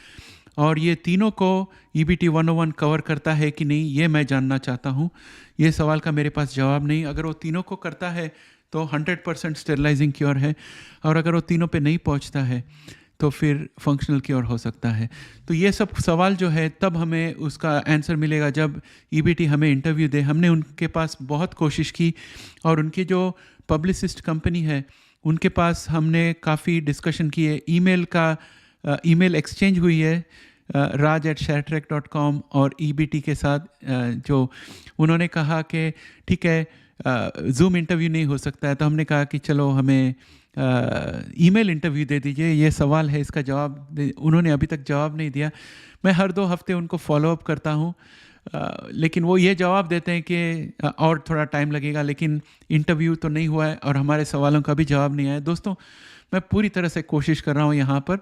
और ये तीनों को EBT 101 कवर करता है कि नहीं, ये मैं जानना चाहता हूँ। ये सवाल का मेरे पास जवाब नहीं। अगर वो तीनों को करता है तो 100% स्टेरलाइजिंग क्योर है, और अगर वो तीनों पे नहीं पहुँचता है तो फिर फंक्शनल क्योर हो सकता है। तो ये सब सवाल जो है, तब हमें उसका आंसर मिलेगा जब EBT हमें इंटरव्यू दे। हमने उनके पास बहुत कोशिश की, और उनकी जो पब्लिसिस्ट कंपनी है उनके पास हमने काफ़ी डिस्कशन किए। ईमेल एक्सचेंज हुई है raj@sharetrack.com और EBT के साथ, जो उन्होंने कहा कि ठीक है, ज़ूम इंटरव्यू नहीं हो सकता है। तो हमने कहा कि चलो हमें ईमेल इंटरव्यू दे दीजिए, ये सवाल है, इसका जवाब दे। उन्होंने अभी तक जवाब नहीं दिया। मैं हर 2 हफ्ते उनको फॉलोअप करता हूँ, लेकिन वो ये जवाब देते हैं कि और थोड़ा टाइम लगेगा, लेकिन इंटरव्यू तो नहीं हुआ है और हमारे सवालों का भी जवाब नहीं आया। दोस्तों, मैं पूरी तरह से कोशिश कर रहा हूँ यहाँ पर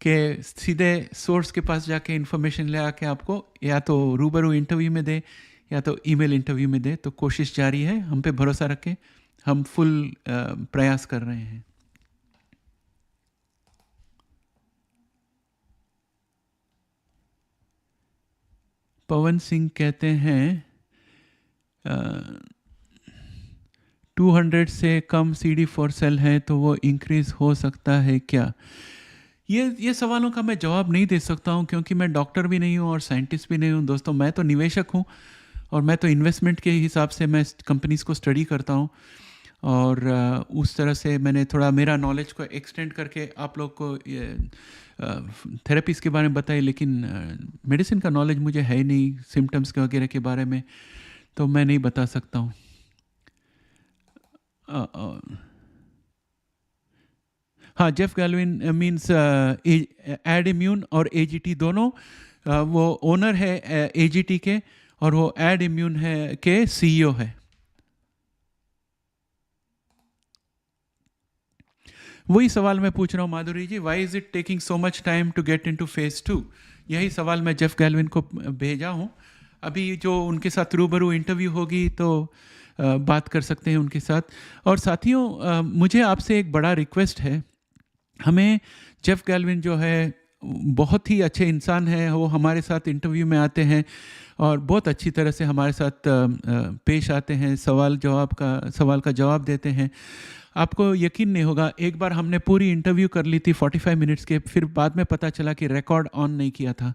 कि सीधे सोर्स के पास जाके इन्फॉर्मेशन ले आके आपको या तो रूबरू इंटरव्यू में दे या तो ईमेल इंटरव्यू में दे। तो कोशिश जारी है, हम पे भरोसा रखें, हम फुल प्रयास कर रहे हैं। पवन सिंह कहते हैं 200 से कम CD4 सेल है तो वो इंक्रीज हो सकता है क्या? ये सवालों का मैं जवाब नहीं दे सकता हूँ, क्योंकि मैं डॉक्टर भी नहीं हूँ और साइंटिस्ट भी नहीं हूँ। दोस्तों, मैं तो निवेशक हूँ और मैं तो इन्वेस्टमेंट के हिसाब से मैं कंपनीज को स्टडी करता हूँ, और उस तरह से मैंने थोड़ा मेरा नॉलेज को एक्सटेंड करके आप लोग को थेरेपीज़ के बारे में बताई। लेकिन मेडिसिन का नॉलेज मुझे है ही नहीं, सिम्टम्स के वगैरह के बारे में, तो मैं नहीं बता सकता हूँ। हाँ, जेफ गैल्विन मीन्स एड इम्यून और AGT दोनों, वो ओनर है AGT के, और वो एड इम्यून है के CEO है। वही सवाल मैं पूछ रहा हूँ Madhuri ji, why is it taking so much time to get into phase 2? यही सवाल मैं जेफ गैल्विन को भेजा हूँ। अभी जो उनके साथ रूबरू इंटरव्यू होगी तो बात कर सकते हैं उनके साथ। और साथियों, मुझे आपसे एक बड़ा रिक्वेस्ट है। हमें जेफ गैल्विन जो है बहुत ही अच्छे इंसान हैं, वो हमारे साथ इंटरव्यू में आते हैं और बहुत अच्छी तरह से हमारे साथ पेश आते हैं, सवाल का जवाब देते हैं। आपको यकीन नहीं होगा, एक बार हमने पूरी इंटरव्यू कर ली थी 45 मिनट्स के, फिर बाद में पता चला कि रिकॉर्ड ऑन नहीं किया था।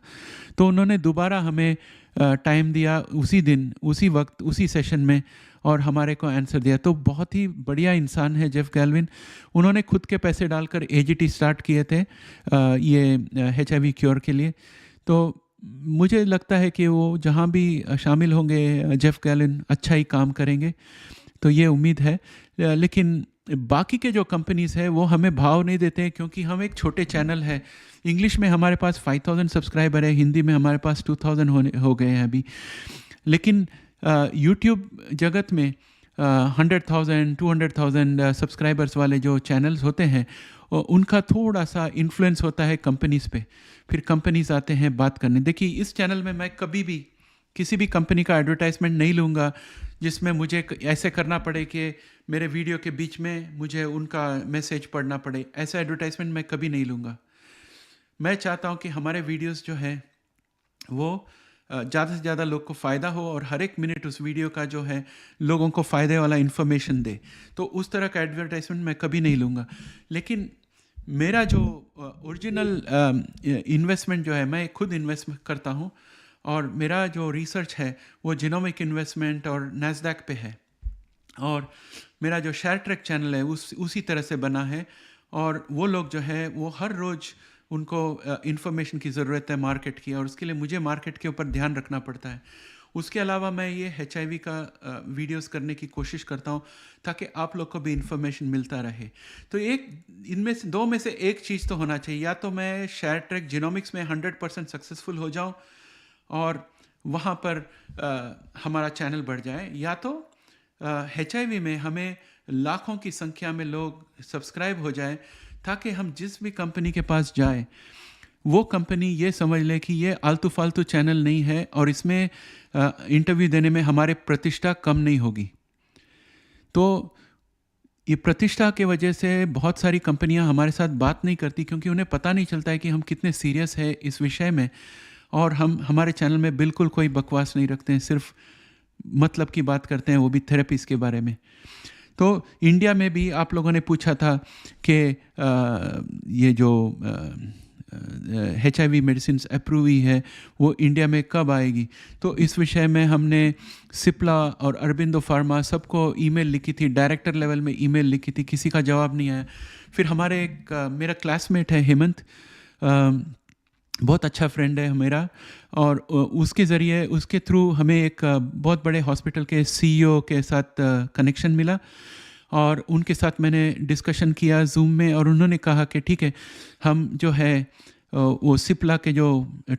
तो उन्होंने दोबारा हमें टाइम दिया उसी दिन, उसी वक्त, उसी सेशन में, और हमारे को आंसर दिया। तो बहुत ही बढ़िया इंसान है जेफ गैल्विन। उन्होंने खुद के पैसे डालकर AGT स्टार्ट किए थे ये HIV क्योर के लिए। तो मुझे लगता है कि वो जहाँ भी शामिल होंगे, जेफ गैल्विन अच्छा ही काम करेंगे, तो ये उम्मीद है। लेकिन बाकी के जो कंपनीज़ है वो हमें भाव नहीं देते हैं, क्योंकि हम एक छोटे चैनल है। इंग्लिश में हमारे पास 5000 सब्सक्राइबर है, हिंदी में हमारे पास 2000 हो गए हैं अभी। लेकिन यूट्यूब जगत में 100,000 200,000 सब्सक्राइबर्स वाले जो चैनल्स होते हैं, उनका थोड़ा सा इन्फ्लुएंस होता है कंपनीज़ पे। फिर कंपनीज़ आते हैं बात करने। देखिए, इस चैनल में मैं कभी भी किसी भी कंपनी का एडवर्टाइजमेंट नहीं लूँगा जिसमें मुझे ऐसे करना पड़े कि मेरे वीडियो के बीच में मुझे उनका मैसेज पढ़ना पड़े। ऐसा एडवर्टाइजमेंट मैं कभी नहीं लूँगा। मैं चाहता हूँ कि हमारे वीडियोस जो है वो ज़्यादा से ज़्यादा लोग को फ़ायदा हो, और हर एक मिनट उस वीडियो का जो है लोगों को फ़ायदे वाला इन्फॉर्मेशन दे। तो उस तरह का एडवर्टाइजमेंट मैं कभी नहीं लूँगा। लेकिन मेरा जो ओरिजिनल इन्वेस्टमेंट जो है, मैं खुद इन्वेस्ट करता हूँ, और मेरा जो रिसर्च है वो जिनोमिक इन्वेस्टमेंट और नैस्डैक पे है, और मेरा जो शेयर ट्रैक चैनल है उसी तरह से बना है। और वो लोग जो है वो हर रोज़ उनको इन्फॉर्मेशन की ज़रूरत है मार्केट की, और उसके लिए मुझे मार्केट के ऊपर ध्यान रखना पड़ता है। उसके अलावा मैं ये HIV का वीडियोस करने की कोशिश करता हूँ ताकि आप लोग को भी इंफॉर्मेशन मिलता रहे। तो एक इनमें से दो में से एक चीज़ तो होना चाहिए, या तो मैं शेयर ट्रैक जीनोमिक्स में 100% सक्सेसफुल हो जाऊँ और वहाँ पर हमारा चैनल बढ़ जाए, या तो HIV में हमें लाखों की संख्या में लोग सब्सक्राइब हो जाए ताकि हम जिस भी कंपनी के पास जाए वो कंपनी ये समझ ले कि ये आलतू फालतू चैनल नहीं है और इसमें इंटरव्यू देने में हमारे प्रतिष्ठा कम नहीं होगी। तो ये प्रतिष्ठा के वजह से बहुत सारी कंपनियां हमारे साथ बात नहीं करती, क्योंकि उन्हें पता नहीं चलता है कि हम कितने सीरियस है इस विषय में। और हम हमारे चैनल में बिल्कुल कोई बकवास नहीं रखते हैं, सिर्फ मतलब की बात करते हैं, वो भी थेरेपीज़ के बारे में। तो इंडिया में भी आप लोगों ने पूछा था कि ये जो HIV मेडिसिन अप्रूव हुई है वो इंडिया में कब आएगी। तो इस विषय में हमने सिप्ला और अरबिंदो फार्मा सबको ईमेल लिखी थी, डायरेक्टर लेवल में ईमेल लिखी थी, किसी का जवाब नहीं आया। फिर हमारे एक मेरा क्लासमेट है हेमंत, बहुत अच्छा फ्रेंड है मेरा, और उसके ज़रिए उसके थ्रू हमें एक बहुत बड़े हॉस्पिटल के CEO के साथ कनेक्शन मिला और उनके साथ मैंने डिस्कशन किया जूम में, और उन्होंने कहा कि ठीक है, हम जो है वो सिप्ला के जो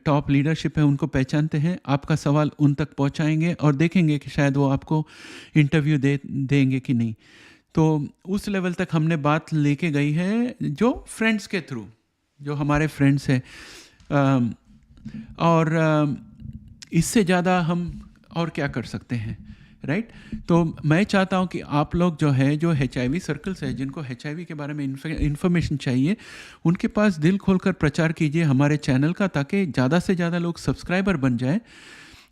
टॉप लीडरशिप है उनको पहचानते हैं, आपका सवाल उन तक पहुंचाएंगे और देखेंगे कि शायद वो आपको इंटरव्यू देंगे कि नहीं। तो उस लेवल तक हमने बात लेके गई है, जो फ्रेंड्स के थ्रू, जो हमारे फ्रेंड्स हैं। और इससे ज़्यादा हम और क्या कर सकते हैं, राइट? तो मैं चाहता हूं कि आप लोग जो है, जो HIV सर्कल्स है, जिनको HIV के बारे में इन्फॉर्मेशन चाहिए, उनके पास दिल खोलकर प्रचार कीजिए हमारे चैनल का, ताकि ज़्यादा से ज़्यादा लोग सब्सक्राइबर बन जाए।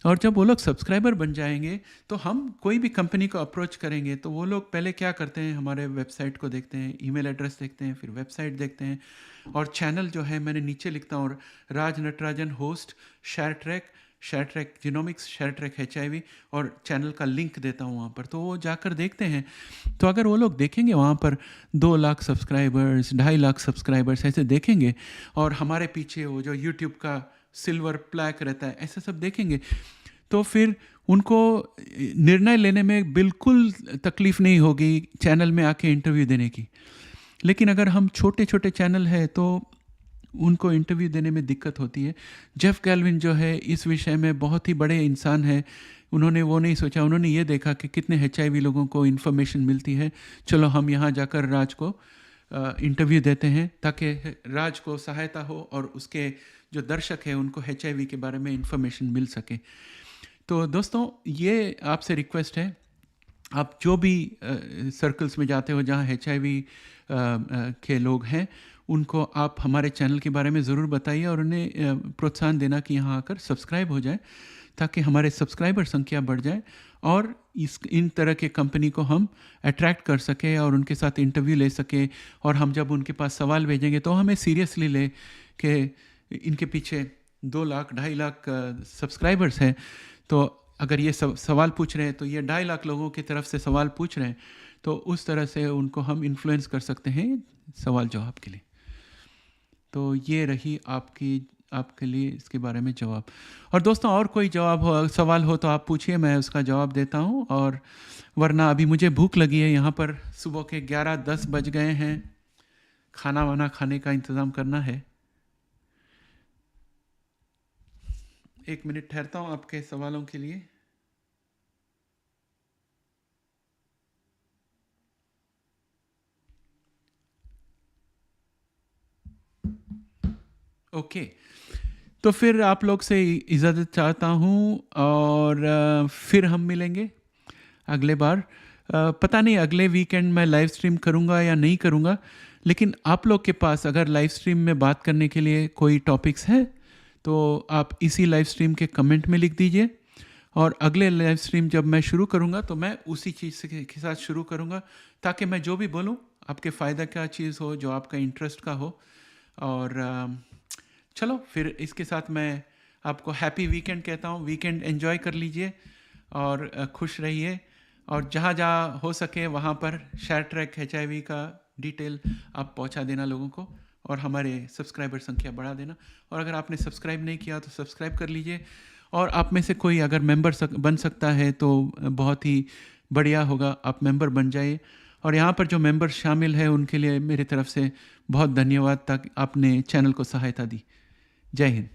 और जब वो लोग सब्सक्राइबर बन जाएंगे तो हम कोई भी कंपनी को अप्रोच करेंगे तो वो लोग पहले क्या करते हैं, हमारे वेबसाइट को देखते हैं, ईमेल एड्रेस देखते हैं, फिर वेबसाइट देखते हैं, और चैनल जो है मैंने नीचे लिखता हूँ, Raj Natarajan host share track genomics, share track HIV, और चैनल का लिंक देता हूँ वहाँ पर। तो वो जाकर देखते हैं, तो अगर वो लोग देखेंगे वहाँ पर 2 लाख सब्सक्राइबर्स, 2.5 लाख सब्सक्राइबर्स ऐसे देखेंगे, और हमारे पीछे वो जो यूट्यूब का सिल्वर प्लैक रहता है, ऐसा सब देखेंगे, तो फिर उनको निर्णय लेने में बिल्कुल तकलीफ नहीं होगी चैनल में आके इंटरव्यू देने की। लेकिन अगर हम छोटे छोटे चैनल है तो उनको इंटरव्यू देने में दिक्कत होती है। जेफ गैल्विन जो है इस विषय में बहुत ही बड़े इंसान है, उन्होंने वो नहीं सोचा, उन्होंने ये देखा कि कितने HIV लोगों को इन्फॉर्मेशन मिलती है, चलो हम यहाँ जाकर राज को इंटरव्यू देते हैं ताकि राज को सहायता हो और उसके जो दर्शक है उनको HIV के बारे में इंफॉर्मेशन मिल सके। तो दोस्तों, ये आपसे रिक्वेस्ट है, आप जो भी सर्कल्स में जाते हो जहाँ HIV के लोग हैं, उनको आप हमारे चैनल के बारे में ज़रूर बताइए और उन्हें प्रोत्साहन देना कि यहाँ आकर सब्सक्राइब हो जाए, ताकि हमारे सब्सक्राइबर संख्या बढ़ जाए और इन तरह के कंपनी को हम अट्रैक्ट कर सके और उनके साथ इंटरव्यू ले सके। और हम जब उनके पास सवाल भेजेंगे तो हमें सीरियसली ले कि इनके पीछे 2 लाख 2.5 लाख सब्सक्राइबर्स हैं, तो अगर ये सवाल पूछ रहे हैं तो ये 2.5 लाख लोगों की तरफ से सवाल पूछ रहे हैं, तो उस तरह से उनको हम इन्फ्लुएंस कर सकते हैं सवाल जवाब के लिए। तो ये रही आपके लिए इसके बारे में जवाब। और दोस्तों, और कोई सवाल हो तो आप पूछिए, मैं उसका जवाब देता हूँ। और वरना अभी मुझे भूख लगी है, यहाँ पर सुबह के 11-10 बज गए हैं, खाना वाना खाने का इंतज़ाम करना है। 1 मिनट ठहरता हूँ आपके सवालों के लिए। ओके, तो फिर आप लोग से इजाज़त चाहता हूँ और फिर हम मिलेंगे अगले बार। पता नहीं अगले वीकेंड मैं लाइव स्ट्रीम करूँगा या नहीं करूँगा, लेकिन आप लोग के पास अगर लाइव स्ट्रीम में बात करने के लिए कोई टॉपिक्स हैं तो आप इसी लाइव स्ट्रीम के कमेंट में लिख दीजिए, और अगले लाइव स्ट्रीम जब मैं शुरू करूँगा तो मैं उसी चीज़ के साथ शुरू करूँगा, ताकि मैं जो भी बोलूँ आपके फ़ायदा का चीज़ हो, जो आपका इंटरेस्ट का हो। और चलो फिर इसके साथ मैं आपको हैप्पी वीकेंड कहता हूँ। वीकेंड एंजॉय कर लीजिए और खुश रहिए, और जहाँ जहाँ हो सके वहाँ पर शेयर ट्रैक HIV का डिटेल आप पहुँचा देना लोगों को, और हमारे सब्सक्राइबर संख्या बढ़ा देना। और अगर आपने सब्सक्राइब नहीं किया तो सब्सक्राइब कर लीजिए, और आप में से कोई अगर मेंबर बन सकता है तो बहुत ही बढ़िया होगा, आप मेंबर बन जाइए। और यहाँ पर जो मेंबर शामिल है उनके लिए मेरी तरफ से बहुत धन्यवाद, तक आपने चैनल को सहायता दी। जय हिंद।